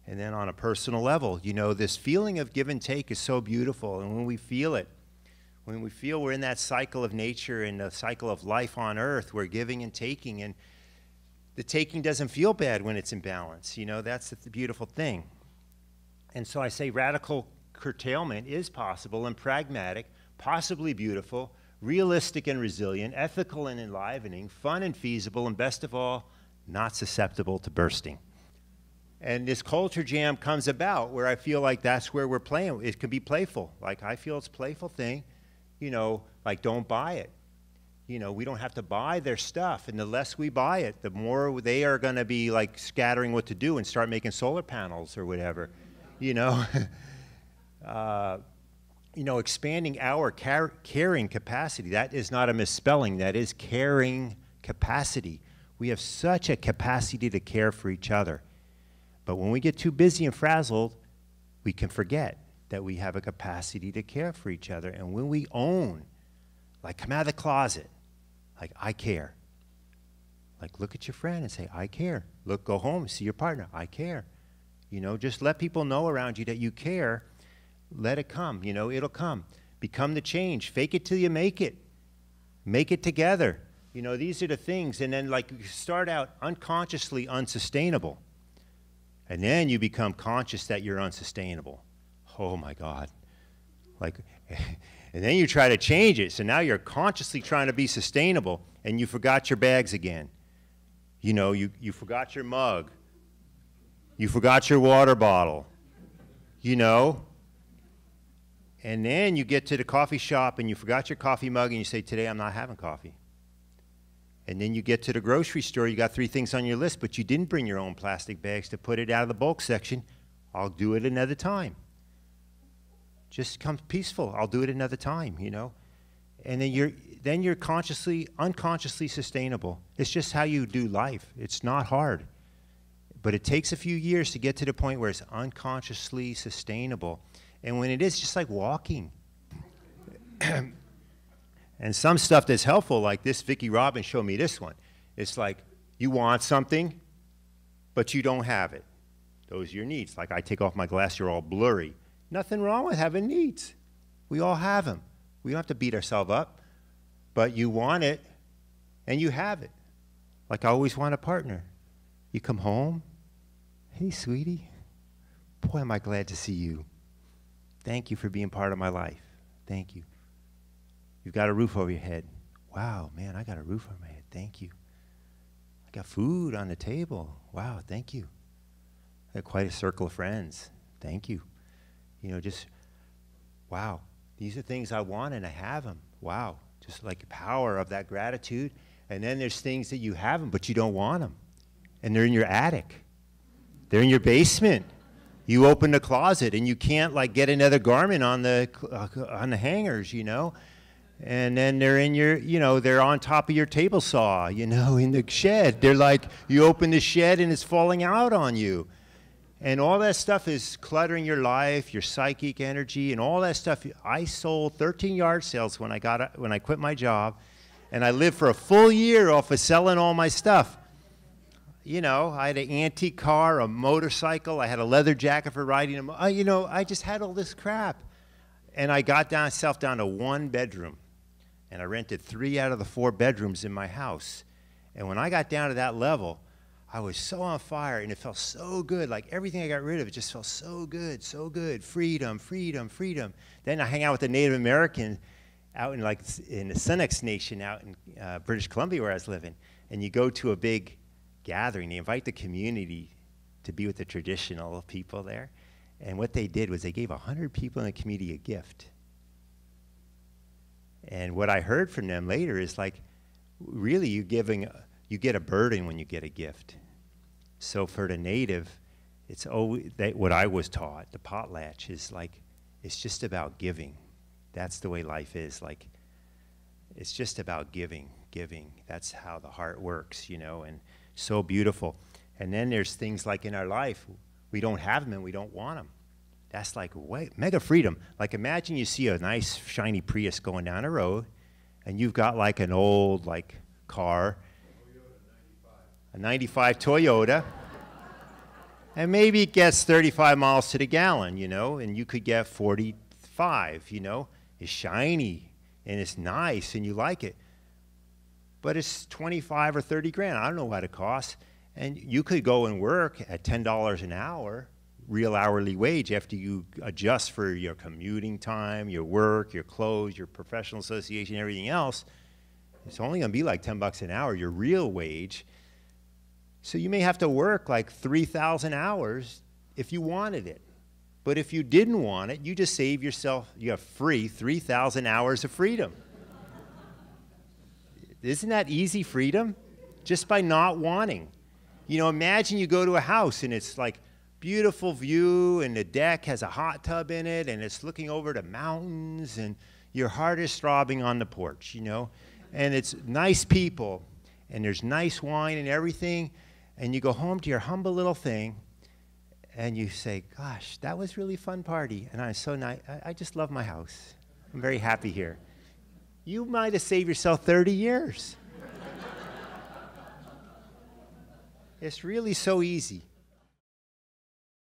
And then on a personal level, you know, this feeling of give and take is so beautiful. And when we feel it, when we feel we're in that cycle of nature and the cycle of life on earth, we're giving and taking. And the taking doesn't feel bad when it's in balance. You know, that's the beautiful thing. And so I say radical curtailment is possible and pragmatic, possibly beautiful, realistic and resilient, ethical and enlivening, fun and feasible, and best of all, not susceptible to bursting. And this culture jam comes about where I feel like that's where we're playing. It can be playful. Like I feel it's a playful thing, you know, like don't buy it. You know, we don't have to buy their stuff. And the less we buy it, the more they are going to be like scattering what to do and start making solar panels or whatever, you know. You know, expanding our carrying capacity. That is not a misspelling. That is carrying capacity. We have such a capacity to care for each other. But when we get too busy and frazzled, we can forget that we have a capacity to care for each other. And when we own, like come out of the closet, like I care. Like look at your friend and say, I care. Look, go home, see your partner, I care. You know, just let people know around you that you care. Let it come, you know, it'll come. Become the change. Fake it till you make it. Make it together. You know, these are the things. And then like you start out unconsciously unsustainable. And then you become conscious that you're unsustainable. Oh my God. Like, and then you try to change it. So now you're consciously trying to be sustainable and you forgot your bags again. You know, you forgot your mug. You forgot your water bottle. You know? And then you get to the coffee shop and you forgot your coffee mug and you say, today I'm not having coffee. And then you get to the grocery store, you got 3 things on your list, but you didn't bring your own plastic bags to put it out of the bulk section. I'll do it another time. Just come peaceful. I'll do it another time, you know. And then you're unconsciously sustainable. It's just how you do life. It's not hard. But it takes a few years to get to the point where it's unconsciously sustainable. And when it is, just like walking. And some stuff that's helpful, like this, Vicki Robbins showed me this one. It's like you want something, but you don't have it. Those are your needs. Like I take off my glass, you're all blurry. Nothing wrong with having needs. We all have them. We don't have to beat ourselves up. But you want it, and you have it. Like I always want a partner. You come home, hey, sweetie. Boy, am I glad to see you. Thank you for being part of my life. Thank you. You've got a roof over your head. Wow, man, I got a roof over my head. Thank you. I got food on the table. Wow, thank you. I got quite a circle of friends. Thank you. You know, just, wow. These are things I want and I have them. Wow. Just like the power of that gratitude. And then there's things that you have them, but you don't want them. And they're in your attic. They're in your basement. You open the closet and you can't like get another garment on the hangers, you know. And then they're in your, you know, they're on top of your table saw, you know, in the shed. They're like, you open the shed and it's falling out on you. And all that stuff is cluttering your life, your psychic energy, and all that stuff. I sold 13 yard sales when I quit my job, and I lived for a full year off of selling all my stuff. You know, I had an antique car, a motorcycle, I had a leather jacket for riding. You know, I just had all this crap. And I got myself down to 1 bedroom. And I rented 3 out of the 4 bedrooms in my house. And when I got down to that level, I was so on fire, and it felt so good. Like everything I got rid of, it just felt so good, so good. Freedom, freedom, freedom. Then I hang out with the Native American out in like in the Senex Nation out in British Columbia where I was living. And you go to a big gathering. They invite the community to be with the traditional people there. And what they did was they gave 100 people in the community a gift. And what I heard from them later is like, really you get a burden when you get a gift. So for the native, it's always, what I was taught, the potlatch is like, it's just about giving. That's the way life is. Like, it's just about giving. That's how the heart works, you know, and so beautiful. And then there's things like in our life, we don't have them and we don't want them. That's like mega freedom. Like imagine you see a nice shiny Prius going down a road and you've got like an old like car, a 95 Toyota, And maybe it gets 35 miles to the gallon, you know, and you could get 45, you know. It's shiny and it's nice and you like it. But it's 25 or 30 grand. I don't know what it costs. And you could go and work at $10 an hour, real hourly wage, after you adjust for your commuting time, your work, your clothes, your professional association, everything else. It's only going to be like 10 bucks an hour, your real wage. So you may have to work like 3,000 hours if you wanted it. But if you didn't want it, you just save yourself, you have free 3,000 hours of freedom. Isn't that easy freedom? Just by not wanting. You know, imagine you go to a house and it's like beautiful view and the deck has a hot tub in it and it's looking over the mountains and your heart is throbbing on the porch, you know, and it's nice people and there's nice wine and everything, and you go home to your humble little thing and you say, gosh, that was really fun party and I'm so nice. I just love my house. I'm very happy here. You might have saved yourself 30 years. It's really so easy.